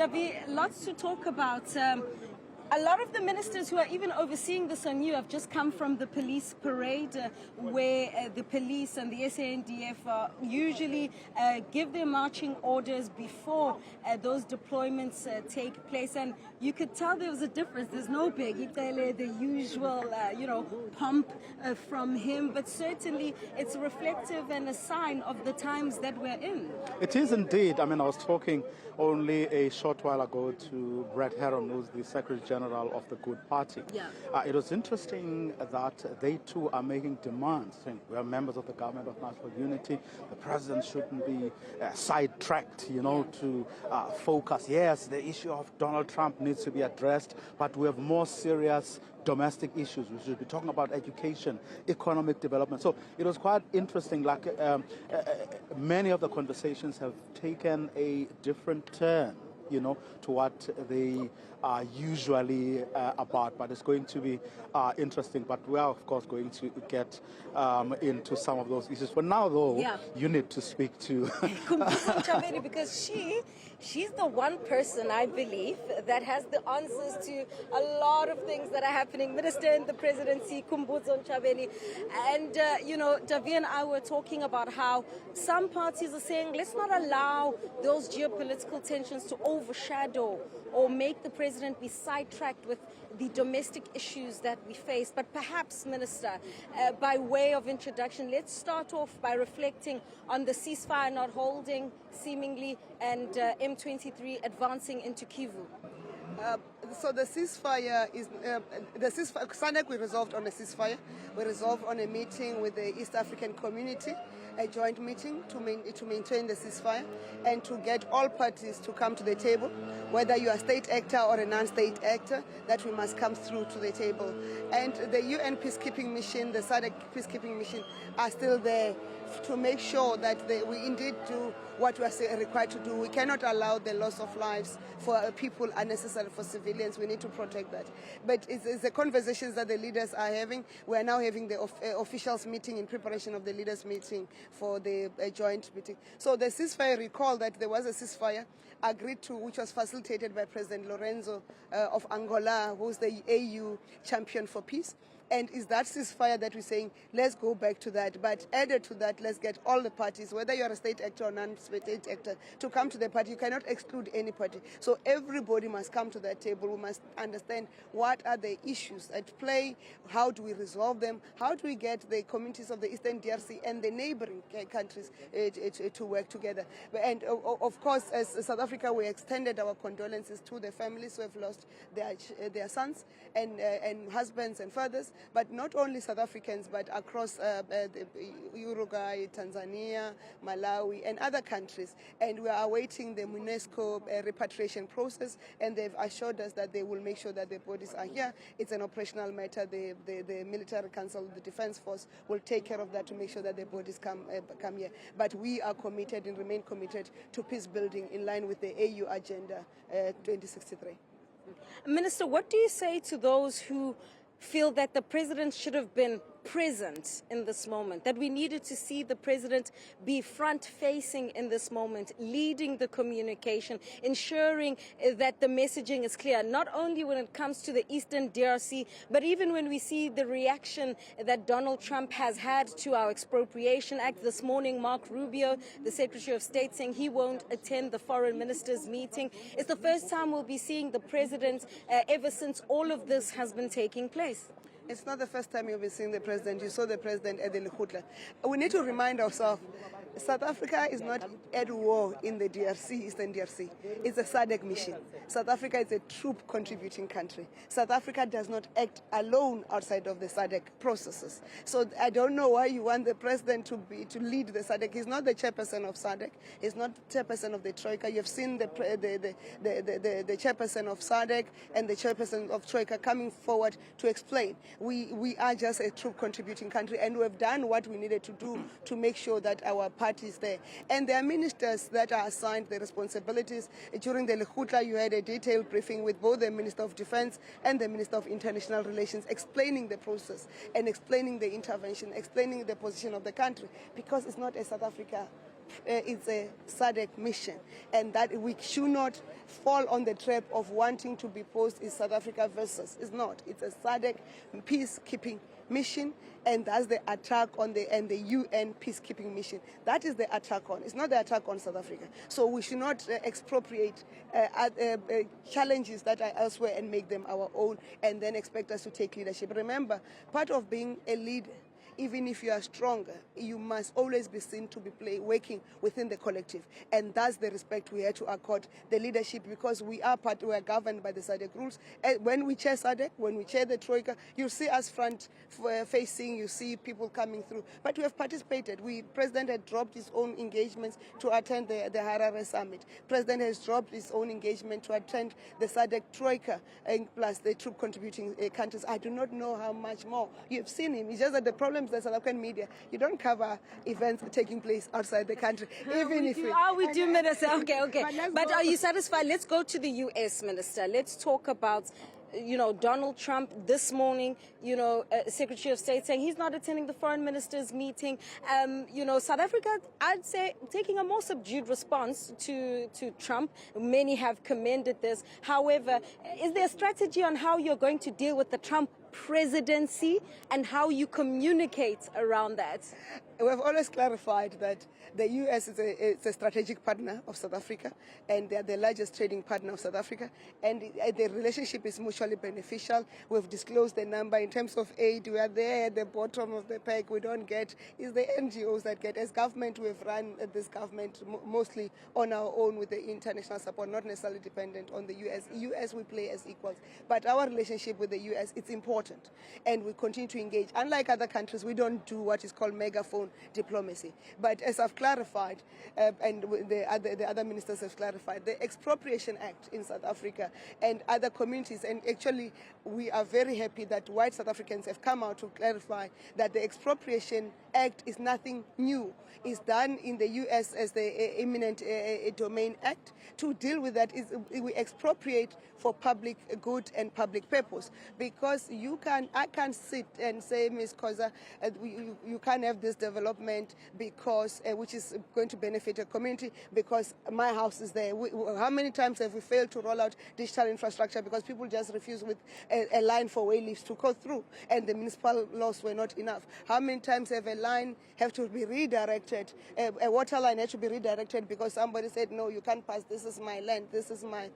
Davi, lots to talk about. A lot of the ministers who are even overseeing this on you have just come from the police parade where the police and the SANDF usually give their marching orders before those deployments take place. And you could tell there was a difference. There's no big, the usual, pomp from him. But certainly it's reflective and a sign of the times that we're in. It is indeed. I mean, I was talking only a short while ago to Brett Heron, who's the Secretary General of the Good Party. Yeah. It was interesting that they too are making demands, saying we are members of the government of national unity. The president shouldn't be sidetracked, to focus. Yes, the issue of Donald Trump needs to be addressed, but we have more serious domestic issues. We should be talking about education, economic development. So it was quite interesting. Like many of the conversations have taken a different turn, to what they are usually about. But it's going to be interesting. But we are, of course, going to get into some of those issues. For now, though, you need to speak to Khumbudzo Ntshavheni, because she's the one person, I believe, that has the answers to a lot of things that are happening. Minister in the Presidency, Khumbudzo Ntshavheni. And, Davi and I were talking about how some parties are saying, let's not allow those geopolitical tensions to overshadow or make the president be sidetracked with the domestic issues that we face. But perhaps, Minister, by way of introduction, let's start off by reflecting on the ceasefire not holding, seemingly, and M23 advancing into Kivu. So the ceasefire is SADC we resolved on a ceasefire. We resolved on a meeting with the East African community, a joint meeting to maintain the ceasefire and to get all parties to come to the table, whether you are a state actor or a non-state actor, that we must come through to the table. And the UN peacekeeping mission, the SADC peacekeeping mission are still there to make sure that we indeed do what we are required to do. We cannot allow the loss of lives for people unnecessary for civilians. We need to protect that. But it's the conversations that the leaders are having. We are now having the officials meeting in preparation of the leaders meeting for the joint meeting. So the ceasefire, recall that there was a ceasefire agreed to, which was facilitated by President Lorenzo of Angola, who's the AU champion for peace. And is that ceasefire that we're saying, let's go back to that. But added to that, let's get all the parties, whether you're a state actor or non-state actor, to come to the party. You cannot exclude any party. So everybody must come to that table. We must understand what are the issues at play, how do we resolve them, how do we get the communities of the Eastern DRC and the neighboring countries to work together. And of course, as South Africa, we extended our condolences to the families who have lost their sons and husbands and fathers. But not only South Africans, but across Uruguay, Tanzania, Malawi, and other countries. And we are awaiting the UNESCO repatriation process, and they've assured us that they will make sure that the bodies are here. It's an operational matter. The military council, the defense force, will take care of that to make sure that the bodies come here. But we are committed and remain committed to peace building in line with the AU Agenda 2063. Minister, what do you say to those who feel that the president should have been present in this moment, that we needed to see the president be front-facing in this moment, leading the communication, ensuring that the messaging is clear, not only when it comes to the Eastern DRC, but even when we see the reaction that Donald Trump has had to our Expropriation Act. This morning, Mark Rubio, the Secretary of State, saying he won't attend the foreign ministers' meeting. It's the first time we'll be seeing the president ever since all of this has been taking place. It's not the first time you'll be seeing the president. You saw the president at the Lekgotla. We need to remind ourselves, South Africa is not at war in the DRC, Eastern DRC. It's a SADC mission. South Africa is a troop contributing country. South Africa does not act alone outside of the SADC processes. So I don't know why you want the president to lead the SADC. He's not the chairperson of SADC. He's not chairperson of the Troika. You've seen the chairperson of SADC and the chairperson of Troika coming forward to explain. We are just a troop contributing country, and we have done what we needed to do to make sure that our party is there. And there are ministers that are assigned the responsibilities. During the Lekgotla, you had a detailed briefing with both the Minister of Defense and the Minister of International Relations, explaining the process and explaining the intervention, explaining the position of the country, because it's not a South Africa it's a SADC mission, and that we should not fall on the trap of wanting to be posed in South Africa versus. It's not. It's a SADC peacekeeping mission, and that's the attack on the UN peacekeeping mission. That is the attack on. It's not the attack on South Africa. So we should not expropriate challenges that are elsewhere and make them our own, and then expect us to take leadership. Remember, part of being a leader, even if you are stronger, you must always be seen to be working within the collective. And that's the respect we have to accord the leadership, because we are governed by the SADC rules. When we chair SADC, when we chair the Troika, you see us front facing, you see people coming through. But we have participated. President had dropped his own engagements to attend the Harare summit. President has dropped his own engagement to attend the SADC Troika, and plus the troop contributing countries. I do not know how much more. You've seen him. It's just that the problem the South African media, you don't cover events taking place outside the country. Even if we do, Minister. Okay. But are you satisfied? Let's go to the U.S., Minister. Let's talk about, Donald Trump this morning, Secretary of State saying he's not attending the foreign ministers meeting. South Africa, I'd say, taking a more subdued response to Trump. Many have commended this. However, is there a strategy on how you're going to deal with the Trump presidency and how you communicate around that? We have always clarified that the U.S. is a strategic partner of South Africa, and they are the largest trading partner of South Africa, and the relationship is mutually beneficial. We've disclosed the number in terms of aid. We are there at the bottom of the peg. We don't get, it's the NGOs that get. As government, we've run this government mostly on our own with the international support, not necessarily dependent on the U.S. U.S. we play as equals, but our relationship with the U.S. it's important, and we continue to engage. Unlike other countries, we don't do what is called megaphone diplomacy. But as I've clarified, and the other ministers have clarified, the Expropriation Act in South Africa and other communities, and actually we are very happy that white South Africans have come out to clarify that the Expropriation Act is nothing new. It's done in the U.S. as the Eminent Domain Act. To deal with that is we expropriate for public good and public purpose, because I can't sit and say, Ms. Koza, you can't have this development because which is going to benefit a community because my house is there. How many times have we failed to roll out digital infrastructure because people just refuse with a line for wayleaves to go through, and the municipal laws were not enough? How many times have a line have to be redirected, a water line had to be redirected because somebody said, no, you can't pass, this is my land, this is my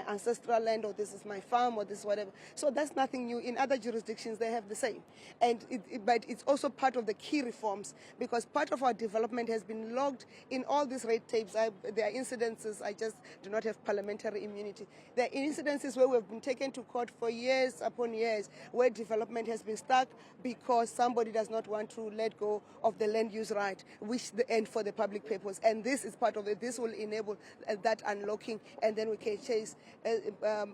ancestral land, or this is my farm, or this whatever. So that's nothing new. In other jurisdictions, they have the same. And but it's also part of the key reforms, because part of our development has been logged in all these red tapes. There are incidences, I just do not have parliamentary immunity. There are incidences where we've been taken to court for years upon years, where development has been stuck because somebody does not want to let go of the land use right, which the end for the public purpose. And this is part of it. This will enable that unlocking, and then we can chase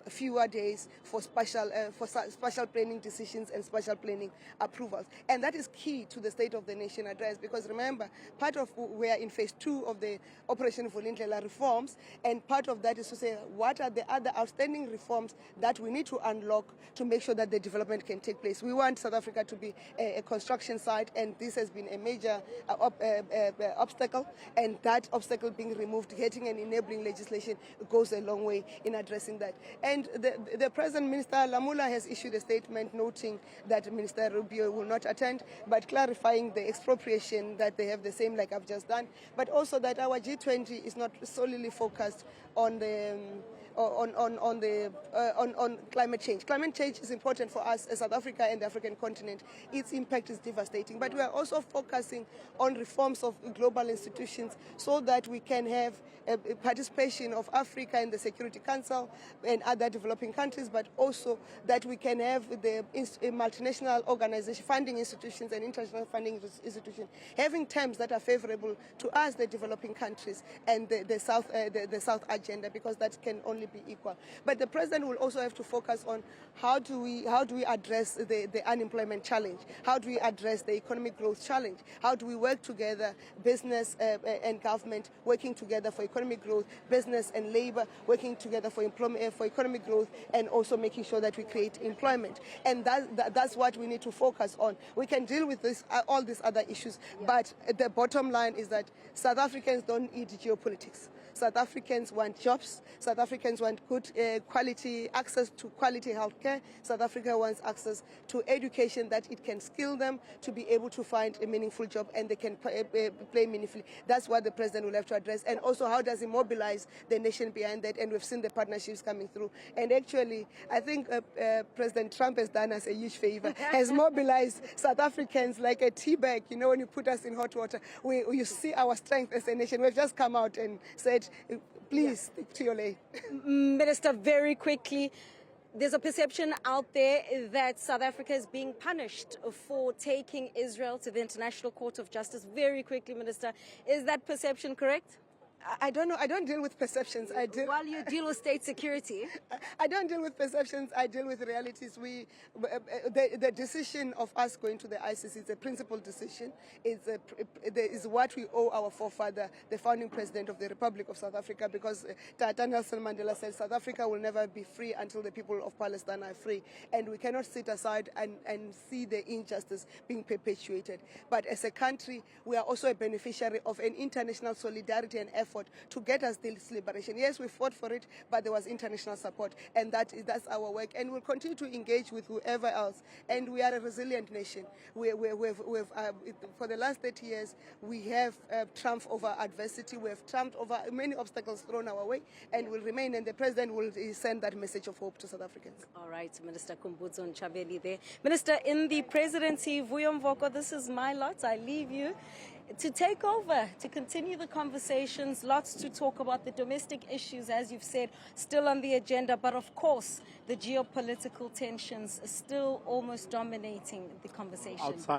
fewer days for special planning decisions and special planning approvals. And that is key to the State of the Nation address, because remember, part of we are in phase 2 of the Operation Vulindlela reforms, and part of that is to say what are the other outstanding reforms that we need to unlock to make sure that the development can take place. We want South Africa to be a construction site, and this has been a major obstacle, and that obstacle being removed, getting an enabling legislation goes a long way in addressing that. And the President, Minister Lamula, has issued a statement noting that Minister Rubio will not attend, but clarifying the expropriation, that they have the same like I've just done, but also that our G20 is not solely focused on the on climate change. Climate change is important for us as South Africa and the African continent. Its impact is devastating, but we are also focusing on reforms of global institutions so that we can have a participation of Africa in the Security Council and other developing countries, but also that we can have the multinational organization, funding institutions and international funding institutions having terms that are favorable to us, the developing countries, and the South agenda, because that can only necessarily be equal. But the president will also have to focus on how do we address the unemployment challenge? How do we address the economic growth challenge? How do we work together, business and government working together for economic growth, business and labor working together for economic growth, and also making sure that we create employment. And that's what we need to focus on. We can deal with this, all these other issues, but the bottom line is that South Africans don't eat geopolitics. South Africans want jobs. South Africans want good quality access to quality healthcare. South Africa wants access to education that it can skill them to be able to find a meaningful job and they can play meaningfully. That's what the president will have to address. And also, how does he mobilize the nation behind that? And we've seen the partnerships coming through. And actually, I think President Trump has done us a huge favor, has mobilized South Africans like a tea bag. You know, when you put us in hot water, you see our strength as a nation. We've just come out and said, please stick to your lane. Minister, very quickly, there's a perception out there that South Africa is being punished for taking Israel to the International Court of Justice. Very quickly, Minister, is that perception correct? I don't know. I don't deal with perceptions. While you deal with state security? I don't deal with perceptions. I deal with realities. The decision of us going to the ICC is a principled decision. It's what we owe our forefather, the founding president of the Republic of South Africa, because Tata Nelson Mandela said South Africa will never be free until the people of Palestine are free. And we cannot sit aside and see the injustice being perpetuated. But as a country, we are also a beneficiary of an international solidarity and effort to get us this liberation. Yes, we fought for it, but there was international support, and that's our work. And we'll continue to engage with whoever else. And we are a resilient nation. For the last 30 years, we have triumphed over adversity. We have triumphed over many obstacles thrown our way, and will remain. And the president will send that message of hope to South Africans. All right, Minister Khumbudzo Ntshavheni there. Minister, in the presidency, Vuyo Mvoko, this is my lot. I leave you to take over, to continue the conversations, lots to talk about. The domestic issues, as you've said, still on the agenda, but of course, the geopolitical tensions are still almost dominating the conversation. Outside.